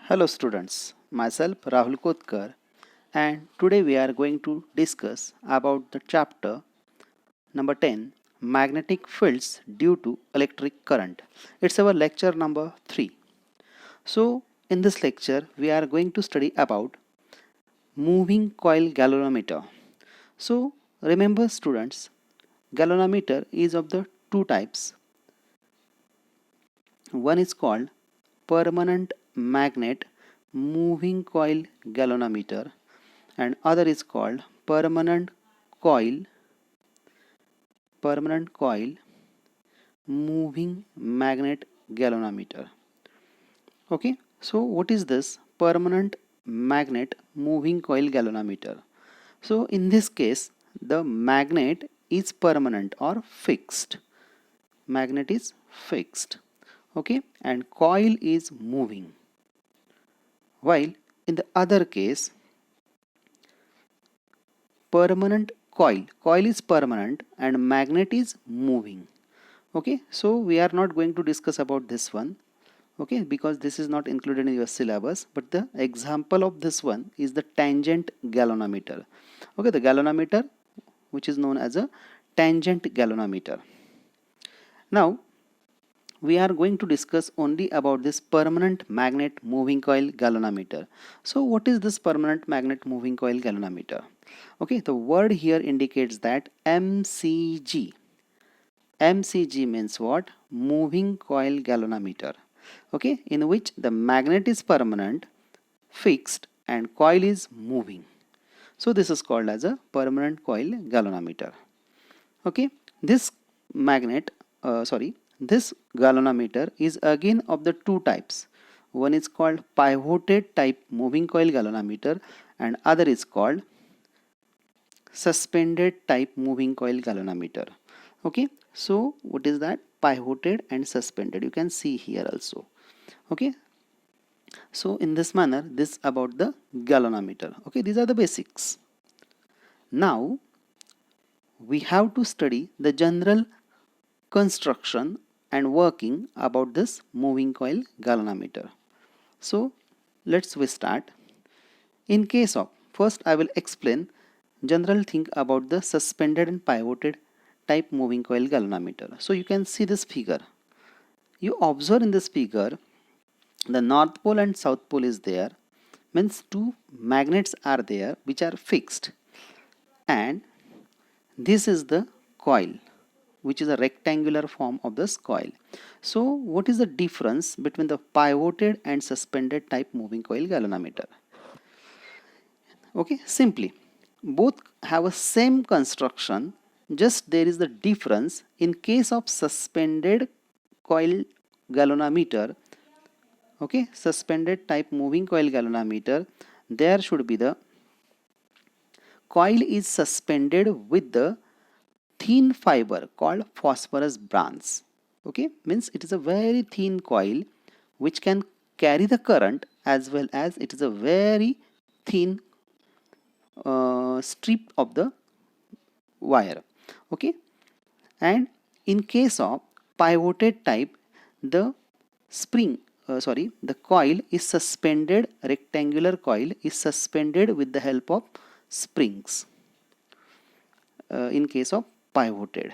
Hello students, myself Rahul Kotkar, and today we are going to discuss about the chapter number 10, magnetic fields due to electric current. It's our lecture number 3. So in this lecture we are going to study about moving coil galvanometer. So remember students, galvanometer is of the two types. One is called permanent magnet moving coil galvanometer and other is called coil permanent coil moving magnet galvanometer. Okay, so what is this permanent magnet moving coil galvanometer? So in this case the magnet is permanent or fixed. Magnet is fixed, okay, and coil is moving, while in the other case permanent coil is permanent and magnet is moving. Okay, so we are not going to discuss about this one, okay, because this is not included in your syllabus, but the example of this one is the tangent galvanometer. Okay, the galvanometer which is known as a tangent galvanometer. Now we are going to discuss only about this permanent magnet moving coil galvanometer. So what is this permanent magnet moving coil galvanometer? Okay, the word here indicates that MCG. MCG means what? Moving coil galvanometer. Okay, in which the magnet is permanent, fixed, and coil is moving. So this is called as a permanent coil galvanometer. Okay, this this galvanometer is again of the two types. One is called pivoted type moving coil galvanometer and other is called suspended type moving coil galvanometer. Okay, so what is that? Pivoted and suspended, you can see here also. Okay, so in this manner, this about the galvanometer. Okay, these are the basics. Now we have to study the general construction and working about this moving coil galvanometer. So let's we start. In case of, first I will explain general thing about the suspended and pivoted type moving coil galvanometer. So you can see this figure. You observe in this figure the north pole and south pole is there, means two magnets are there which are fixed, and this is the coil which is a rectangular form of this coil. So what is the difference between the pivoted and suspended type moving coil galvanometer? Okay, simply both have a same construction, just there is the difference. In case of suspended coil galvanometer, okay, suspended type moving coil galvanometer, there should be the coil is suspended with the thin fiber called phosphorus bronze. Okay, means it is a very thin coil which can carry the current, as well as it is a very thin strip of the wire. Okay, and in case of pivoted type, the the coil is suspended, rectangular coil is suspended with the help of springs in case of pivoted.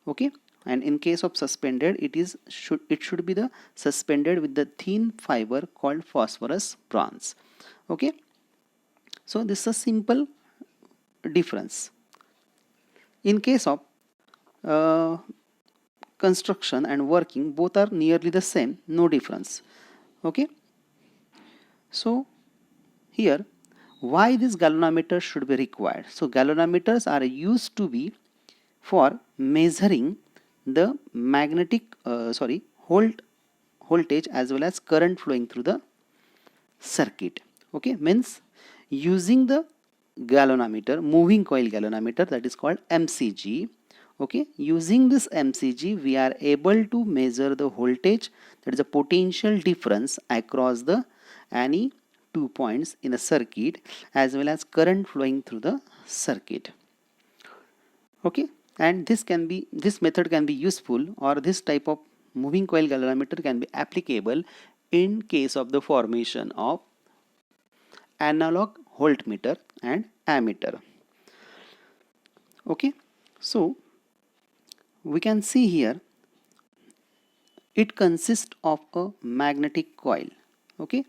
Okay, and in case of suspended, it should be the suspended with the thin fiber called phosphorus bronze. Okay, so this is a simple difference. In case of construction and working, both are nearly the same, no difference. Okay, so here why this galvanometer should be required? So galvanometers are used to be for measuring the magnetic voltage as well as current flowing through the circuit. Okay, means using the galvanometer, moving coil galvanometer, that is called MCG. Okay, using this MCG we are able to measure the voltage, that is a potential difference across the any 2 points in a circuit, as well as current flowing through the circuit. Okay, and this method can be useful, or this type of moving coil galvanometer can be applicable in case of the formation of analog voltmeter and ammeter. Okay, so we can see here it consists of a magnetic coil. Okay,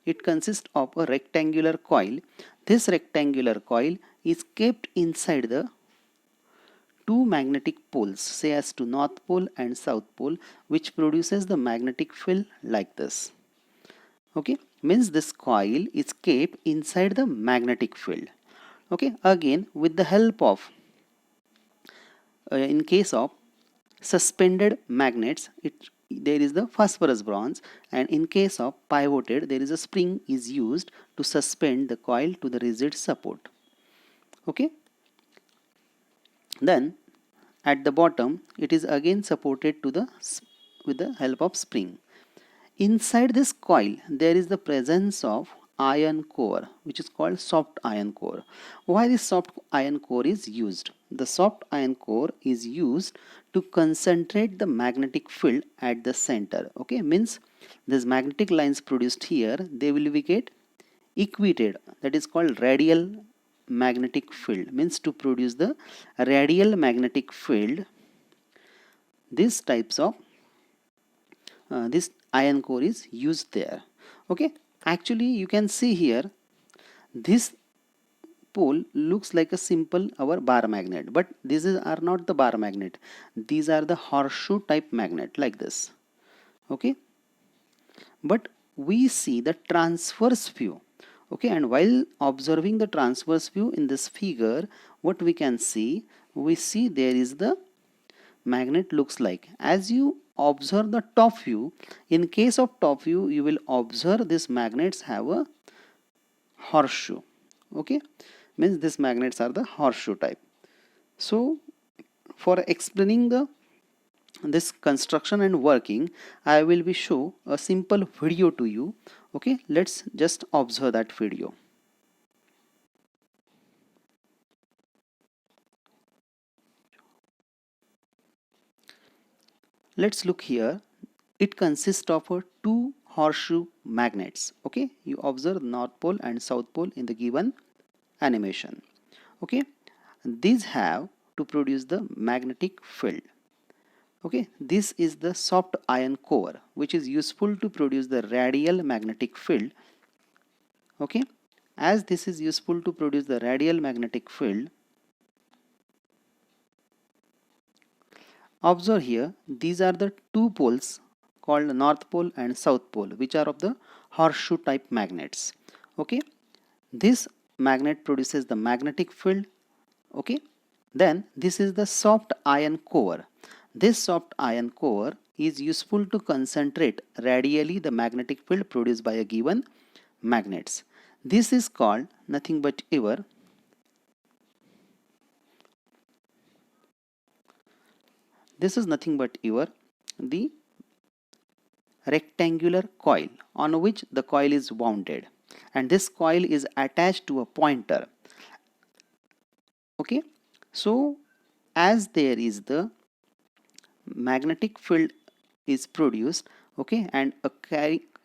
it consists of a rectangular coil. This rectangular coil is kept inside the two magnetic poles, say as to north pole and south pole, which produces the magnetic field like this. Okay, means this coil is kept inside the magnetic field. Okay, again with the help of in case of suspended magnets, there is the phosphorus bronze, and in case of pivoted, there is a spring is used to suspend the coil to the rigid support. Okay, then at the bottom it is again supported to the with the help of spring. Inside this coil there is the presence of iron core, which is called soft iron core. Why this soft iron core is used? The soft iron core is used to concentrate the magnetic field at the center. Okay, means these magnetic lines produced here, they will be get equated, that is called radial magnetic field. Means to produce the radial magnetic field, these types of this iron core is used there. Okay, actually you can see here this pole looks like a simple our bar magnet, but these are not the bar magnet, these are the horseshoe type magnet like this. Okay, but we see the transverse view. Okay, and while observing the transverse view in this figure, what we can see, we see there is the magnet looks like. As you observe the top view, in case of top view you will observe these magnets have a horseshoe. Okay, means these magnets are the horseshoe type. So for explaining the this construction and working, I will be show a simple video to you. Okay, let's just observe that video. Let's look here. It consists of two horseshoe magnets. Okay, you observe north pole and south pole in the given animation. Okay, these have to produce the magnetic field. Okay, this is the soft iron core, which is useful to produce the radial magnetic field. Okay, as this is useful to produce the radial magnetic field, observe here, these are the two poles called north pole and south pole, which are of the horseshoe type magnets. Okay, this magnet produces the magnetic field. Okay, then this is the soft iron core. This soft iron core is useful to concentrate radially the magnetic field produced by a given magnets. This is called nothing but ever the rectangular coil on which the coil is wounded, and this coil is attached to a pointer. Okay, so as there is the magnetic field is produced, okay, and a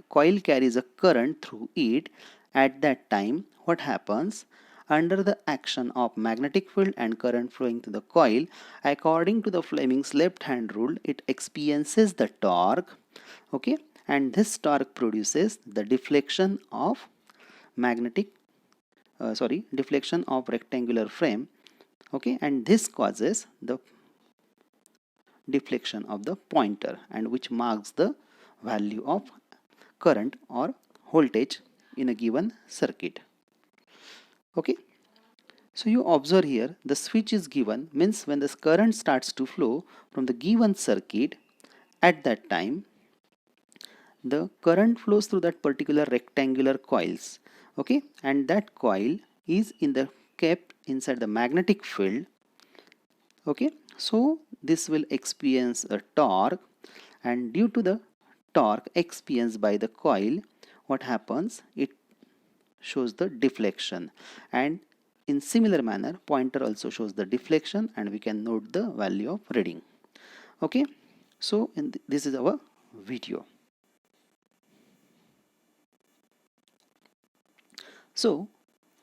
coil carries a current through it, at that time what happens, under the action of magnetic field and current flowing through the coil, according to the Fleming's left hand rule, it experiences the torque. Okay, and this torque produces the deflection of deflection of rectangular frame. Okay, and this causes the deflection of the pointer, and which marks the value of current or voltage in a given circuit. Okay, so you observe here the switch is given, means when the current starts to flow from the given circuit, at that time the current flows through that particular rectangular coils. Okay, and that coil is kept inside the magnetic field. Okay, so this will experience a torque, and due to the torque experienced by the coil, what happens, it shows the deflection, and in similar manner pointer also shows the deflection, and we can note the value of reading. Okay, so this is our video. So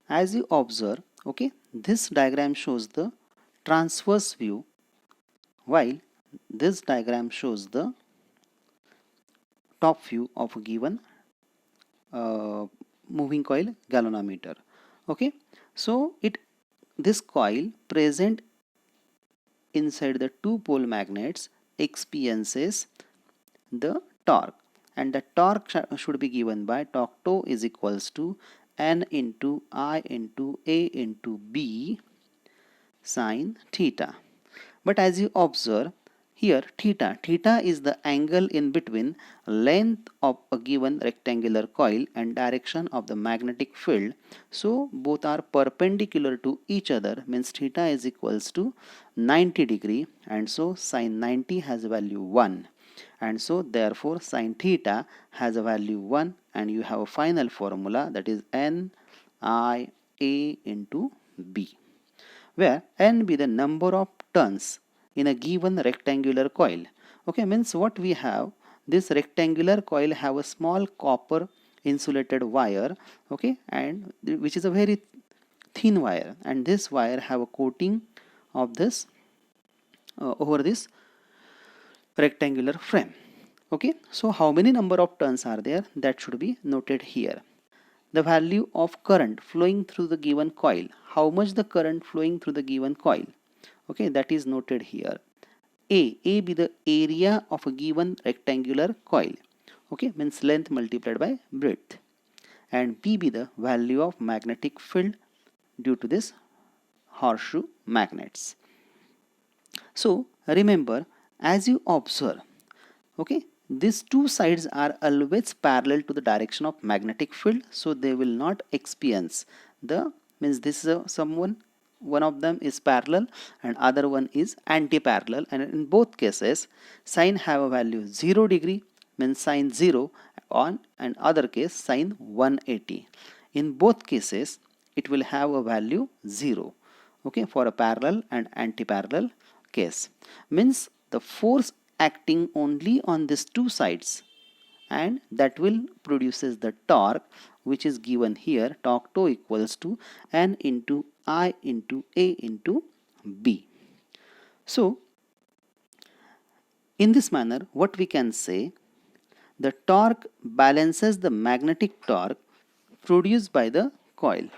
as you observe, okay, this diagram shows the transverse view, while this diagram shows the top view of a given uh, moving coil galvanometer. Okay, so this coil present inside the two pole magnets experiences the torque, and the torque should be given by torque toe is equals to N into I into A into B sine theta. But as you observe here, theta is the angle in between length of a given rectangular coil and direction of the magnetic field. So both are perpendicular to each other, means theta is equals to 90 degree, and so sine 90 has a value 1, and so therefore sine theta has a value 1, and you have a final formula, that is N I A into B, where N be the number of turns in a given rectangular coil. Okay, means what we have, this rectangular coil have a small copper insulated wire, okay, and which is a very thin wire, and this wire have a coating of this over this rectangular frame. Okay, so how many number of turns are there, that should be noted here. The value of current flowing through the given coil, how much the current flowing through the given coil, okay, that is noted here. A be the area of a given rectangular coil, okay, means length multiplied by breadth, and B be the value of magnetic field due to this horseshoe magnets. So remember, as you observe, okay, these two sides are always parallel to the direction of magnetic field, so they will not experience the, means this is one of them is parallel and other one is anti-parallel, and in both cases sine have a value 0 degree, means sine 0, on and other case sine 180. In both cases it will have a value 0, okay, for a parallel and anti-parallel case, means the force acting only on these two sides, and that will produces the torque, which is given here, torque toe equals to N into I into A into B. So in this manner, what we can say, the torque balances the magnetic torque produced by the coil.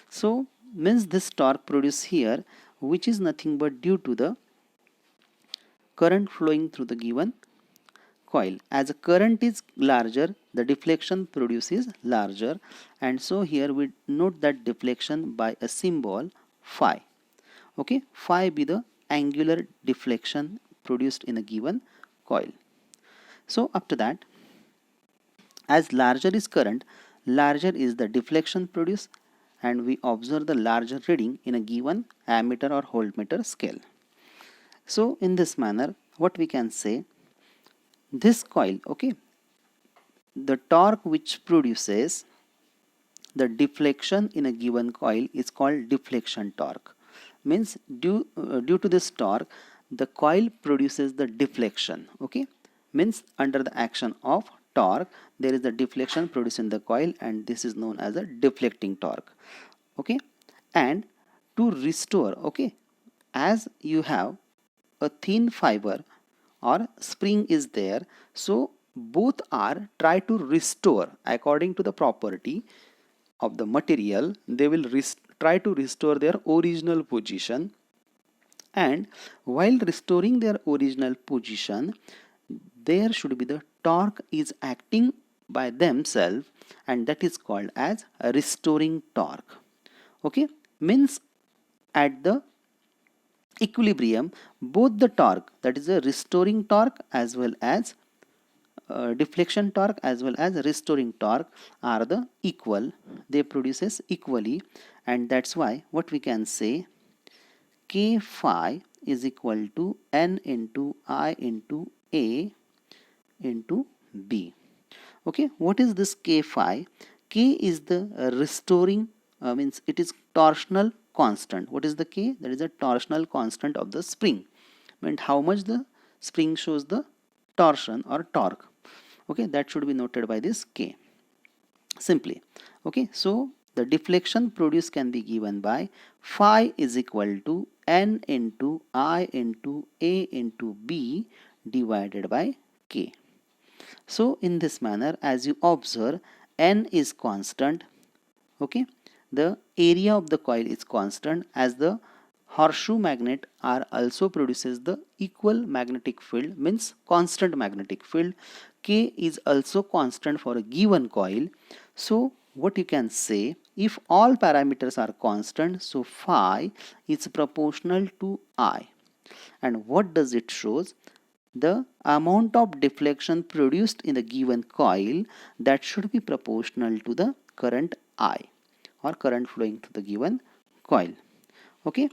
So means this torque produced here, which is nothing but due to the current flowing through the given coil. As a current is larger, the deflection produces larger, and so here we note that deflection by a symbol phi. Okay, phi be the angular deflection produced in a given coil. So up to that, as larger is current, larger is the deflection produced, and we observe the larger reading in a given ammeter or voltmeter scale. So in this manner, what we can say, this coil, okay, the torque which produces the deflection in a given coil is called deflection torque, means due to this torque the coil produces the deflection, okay, means under the action of torque there is the deflection produced in the coil, and this is known as a deflecting torque. Okay, and to restore, okay, as you have a thin fiber or spring is there, so both are try to restore according to the property of the material, they will try to restore their original position, and while restoring their original position there should be the torque is acting by themselves, and that is called as a restoring torque. Okay, means at the equilibrium both the torque, that is a restoring torque as well as deflection torque as well as restoring torque are the equal, they produces equally, and that's why what we can say, K phi is equal to N into I into A into B. Okay, what is this K phi? K is the restoring, means it is torsional constant. What is the K? That is the torsional constant of the spring, means how much the spring shows the torsion or torque. Okay, that should be noted by this K simply. Okay, so the deflection produced can be given by phi is equal to N into I into A into B divided by K. So in this manner, as you observe, N is constant, okay, the area of the coil is constant, as the horseshoe magnet are also produces the equal magnetic field, means constant magnetic field. K is also constant for a given coil. So what you can say, if all parameters are constant, so phi is proportional to I. And what does it shows? The amount of deflection produced in the given coil, that should be proportional to the current I, or current flowing to the given coil. Okay,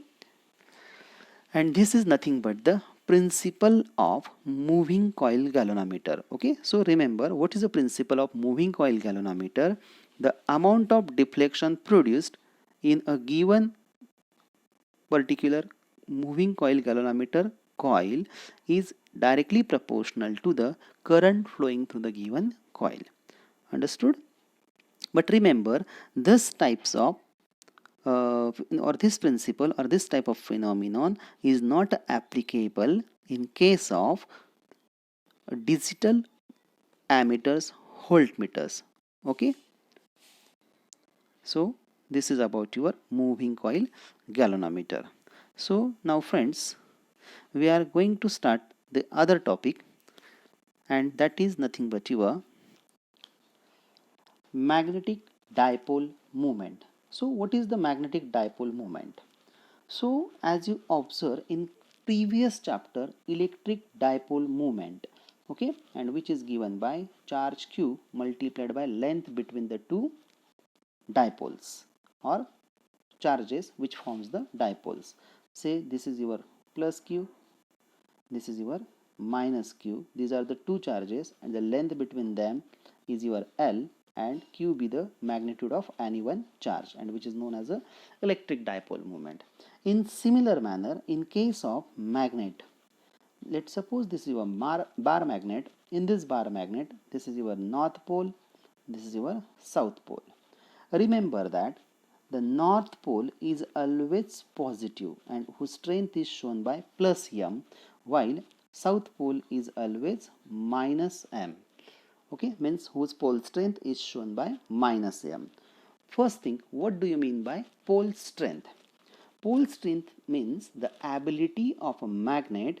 and this is nothing but the principle of moving coil galvanometer. Okay, so remember, what is the principle of moving coil galvanometer? The amount of deflection produced in a given particular moving coil galvanometer coil is directly proportional to the current flowing through the given coil. Understood? But remember, this types of or this principle or this type of phenomenon is not applicable in case of digital ammeters, voltmeters. Okay, so this is about your moving coil galvanometer. So now friends, we are going to start the other topic, and that is nothing but your magnetic dipole moment. So what is the magnetic dipole moment? So as you observe in previous chapter, electric dipole moment, okay, and which is given by charge q multiplied by length between the two dipoles or charges which forms the dipoles. Say this is your plus q, this is your minus q. These are the two charges, and the length between them is your L, and q be the magnitude of any one charge, and which is known as a electric dipole moment. In similar manner, in case of magnet, let's suppose this is your bar magnet. In this bar magnet, this is your north pole, this is your south pole. Remember that the north pole is always positive and whose strength is shown by plus m, while south pole is always minus m. Okay, means whose pole strength is shown by minus m. First thing, what do you mean by pole strength? Pole strength means the ability of a magnet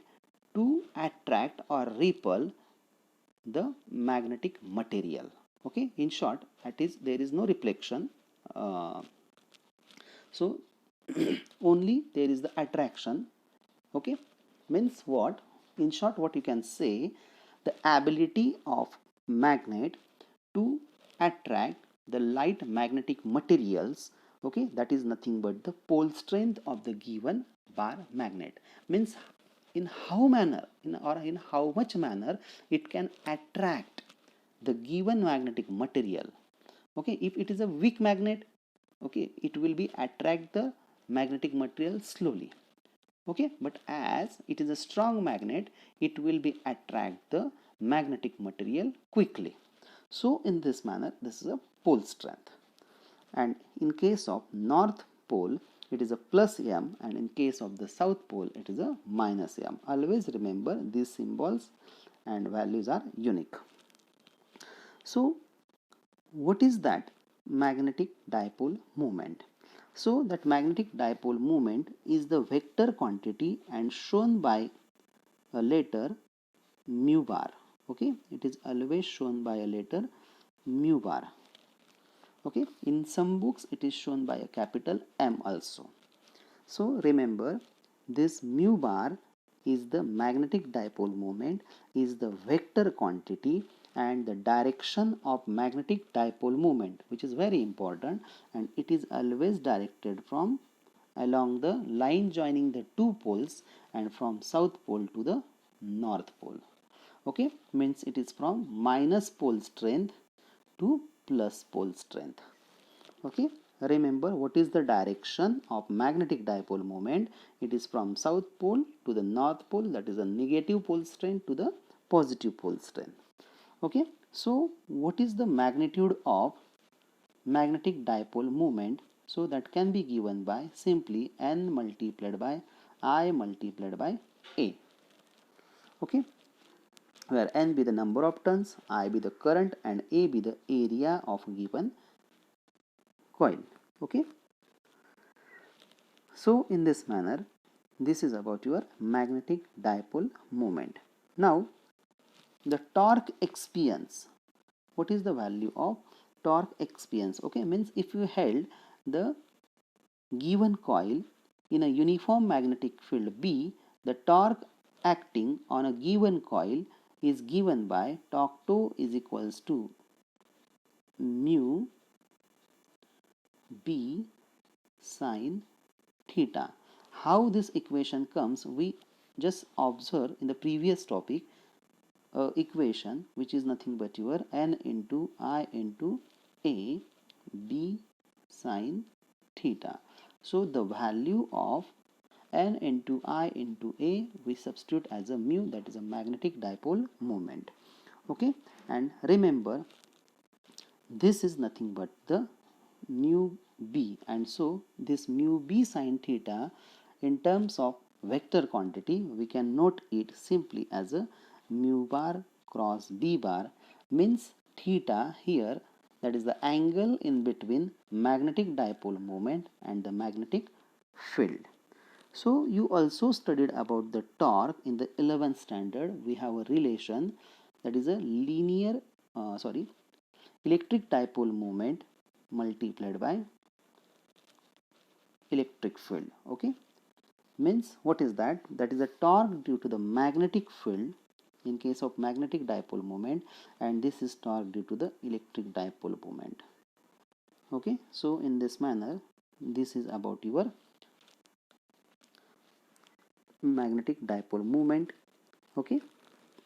to attract or repel the magnetic material. Okay, in short, that is, there is no reflection. So only there is the attraction. Okay, means what? In short, what you can say, the ability of magnet to attract the light magnetic materials, okay, that is nothing but the pole strength of the given bar magnet. Means in how manner, in how much manner it can attract the given magnetic material. Okay, if it is a weak magnet, okay, it will be attract the magnetic material slowly. Okay, but as it is a strong magnet, it will be attract the magnetic material quickly. So in this manner, this is a pole strength. And in case of north pole, it is a plus m, and in case of the south pole, it is a minus m. Always remember these symbols and values are unique. So what is that magnetic dipole moment? So that magnetic dipole moment is the vector quantity and shown by a letter mu bar. Okay, it is always shown by a letter mu bar. Okay, in some books it is shown by a capital M also. So remember, this mu bar is the magnetic dipole moment, is the vector quantity and the direction of magnetic dipole moment, which is very important, and it is always directed from along the line joining the two poles and from south pole to the north pole. Okay, means it is from minus pole strength to plus pole strength. Okay, remember what is the direction of magnetic dipole moment? It is from south pole to the north pole, that is the negative pole strength to the positive pole strength. Okay, so what is the magnitude of magnetic dipole moment, so that can be given by simply n multiplied by I multiplied by A. Okay, where n be the number of turns, I be the current, and A be the area of a given coil. Okay, so in this manner, this is about your magnetic dipole moment. Now, the torque experience. What is the value of torque experience? Okay, means if you held the given coil in a uniform magnetic field B, the torque acting on a given coil is given by torque toe is equals to mu B sine theta. How this equation comes, we just observe in the previous topic equation, which is nothing but your n into I into A B sine theta. So the value of n into I into A we substitute as a mu, that is a magnetic dipole moment. Okay, and remember this is nothing but the mu b, and so this mu b sine theta in terms of vector quantity we can note it simply as a mu bar cross b bar, means theta here, that is the angle in between magnetic dipole moment and the magnetic field. So you also studied about the torque in the 11th standard. We have a relation, that is a linear electric dipole moment multiplied by electric field. Okay, means what is that? That is a torque due to the magnetic field in case of magnetic dipole moment, and this is torque due to the electric dipole moment. Okay, so in this manner, this is about your magnetic dipole moment. Okay,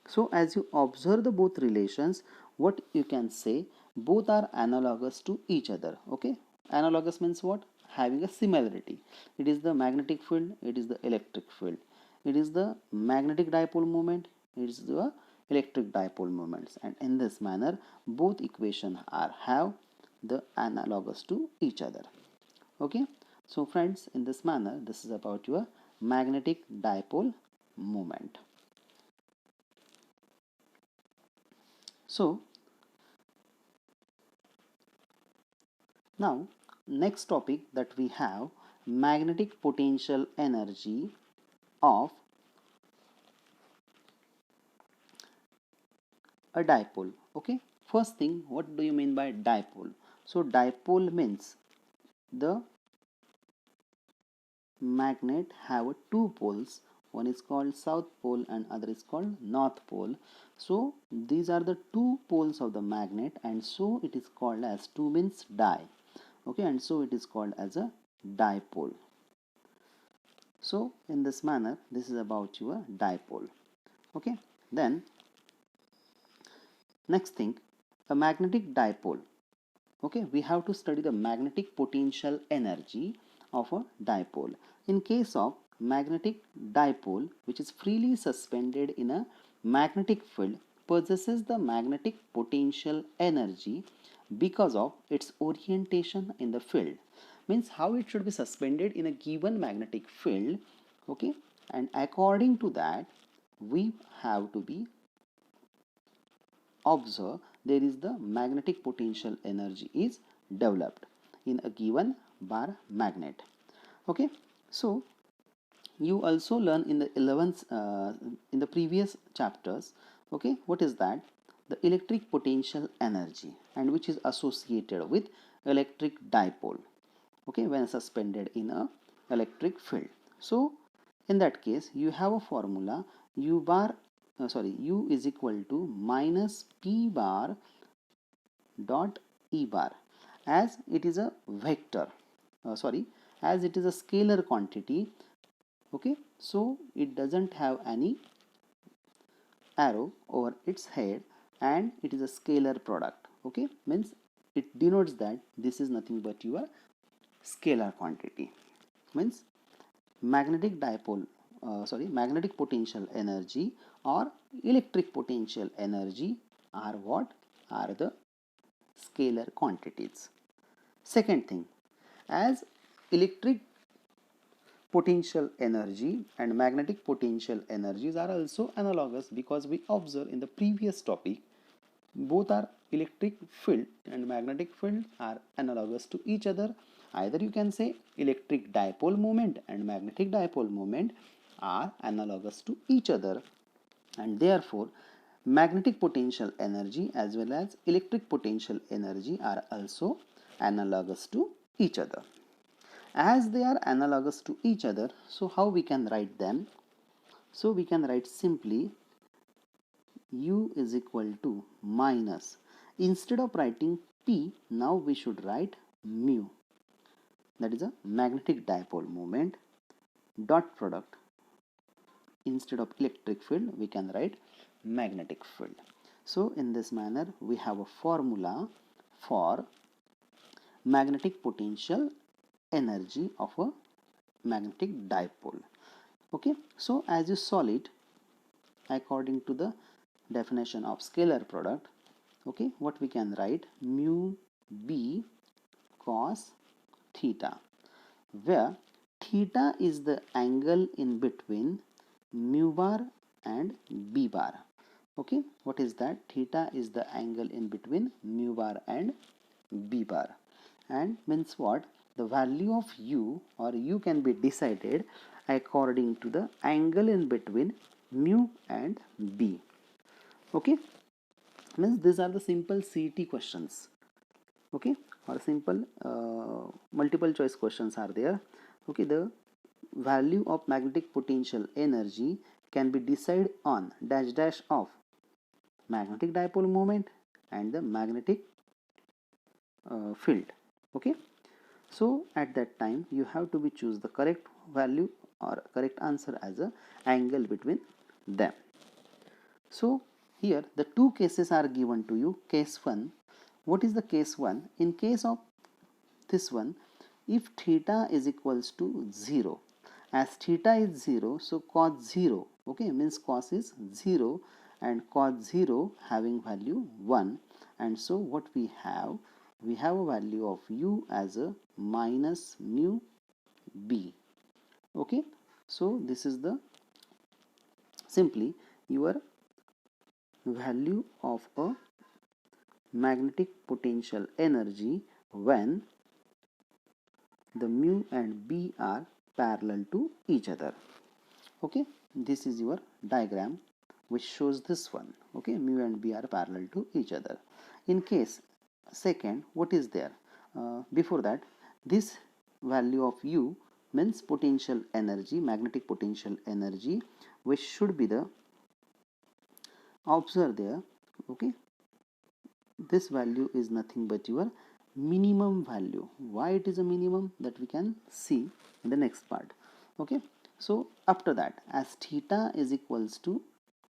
so as you observe the both relations, what you can say, both are analogous to each other. Okay, analogous means what? Having a similarity. It is the magnetic field, it is the electric field, it is the magnetic dipole moment, it is the electric dipole moments, and in this manner both equations are have the analogous to each other. Okay, so friends, in this manner this is about your magnetic dipole moment. So now next topic that we have, magnetic potential energy of a dipole. Okay, first thing, what do you mean by dipole? So dipole means the magnet have two poles, one is called south pole and other is called north pole. So these are the two poles of the magnet, and so it is called as, two means di. Okay, and so it is called as a dipole. So in this manner this is about your dipole. Okay, then next thing, a magnetic dipole. Okay, we have to study the magnetic potential energy of a dipole. In case of magnetic dipole, which is freely suspended in a magnetic field, possesses the magnetic potential energy because of its orientation in the field. Means how it should be suspended in a given magnetic field. Okay, and according to that we have to be observe there is the magnetic potential energy is developed in a given bar magnet. Okay, so you also learn in the 11th in the previous chapters. Okay, what is that? The electric potential energy, and which is associated with electric dipole. Okay, when suspended in a electric field. So in that case you have a formula, u bar u is equal to minus p bar dot e bar, as it is a vector, as it is a scalar quantity. Okay, so it doesn't have any arrow over its head and it is a scalar product. Okay, means it denotes that this is nothing but your scalar quantity. Means magnetic dipole magnetic potential energy or electric potential energy are what? Are the scalar quantities. Second thing, as electric potential energy and magnetic potential energies are also analogous, because we observe in the previous topic both are electric field and magnetic field are analogous to each other. Either you can say electric dipole moment and magnetic dipole moment are analogous to each other, and therefore magnetic potential energy as well as electric potential energy are also analogous to each other. As they are analogous to each other, so how we can write them? So we can write simply U is equal to minus, instead of writing P, now we should write mu, that is a magnetic dipole moment, dot product, instead of electric field we can write magnetic field. So in this manner we have a formula for magnetic potential energy of a magnetic dipole. Okay, so as you solve it according to the definition of scalar product, okay, what we can write, mu b cos theta, where theta is the angle in between mu bar and b bar. Okay, what is that? Theta is the angle in between mu bar and b bar, and means what? The value of u or u can be decided according to the angle in between mu and b. Okay, means these are the simple CET questions. Okay, or simple multiple choice questions are there. Okay, the value of magnetic potential energy can be decided on dash dash of magnetic dipole moment and the magnetic field. Okay, so at that time you have to be choose the correct value or correct answer as a angle between them. So here the two cases are given to you. Case 1, what is the case 1? In case of this one, if theta is equals to 0, as theta is 0, so cos 0, okay, means cos is 0 and cos 0 having value 1, and so what we have a value of u as a minus mu b. Okay, so this is the simply your value of a magnetic potential energy when the mu and b are parallel to each other. Okay, this is your diagram which shows this one. Okay, mu and b are parallel to each other. In case second, what is there? Before that, this value of u means potential energy, magnetic potential energy, which should be the, observe there. Okay, this value is nothing but your minimum value. Why it is a minimum, that we can see in the next part. Okay, so after that, as theta is equals to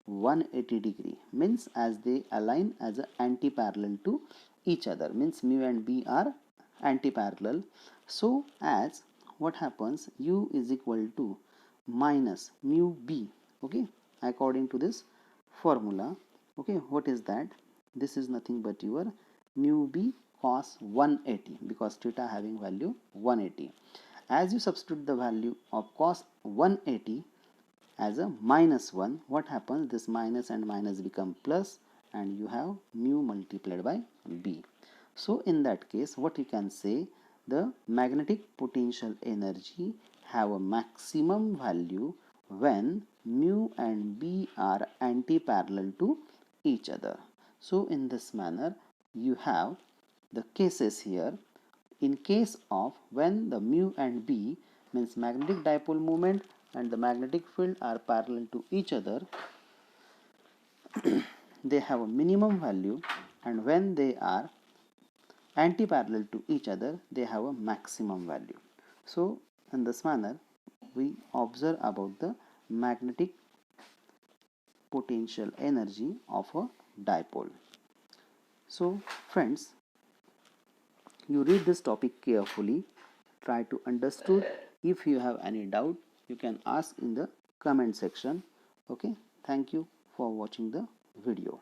180 degree, means as they align as a anti-parallel to each other, means mu and b are anti-parallel. So as what happens, u is equal to minus mu b, okay, according to this formula. Okay, what is that? This is nothing but your mu b cos 180, because theta having value 180. As you substitute the value of cos 180 as a minus 1, what happens? This minus and minus become plus, and you have mu multiplied by b. So in that case, what you can say, the magnetic potential energy have a maximum value when mu and b are anti-parallel to each other. So in this manner you have the cases here. In case of when the mu and b means magnetic dipole moment and the magnetic field are parallel to each other, they have a minimum value, and when they are anti-parallel to each other, they have a maximum value. So in this manner we observe about the magnetic potential energy of a dipole. So friends, you read this topic carefully, try to understood. If you have any doubt, you can ask in the comment section. Okay, thank you for watching the video.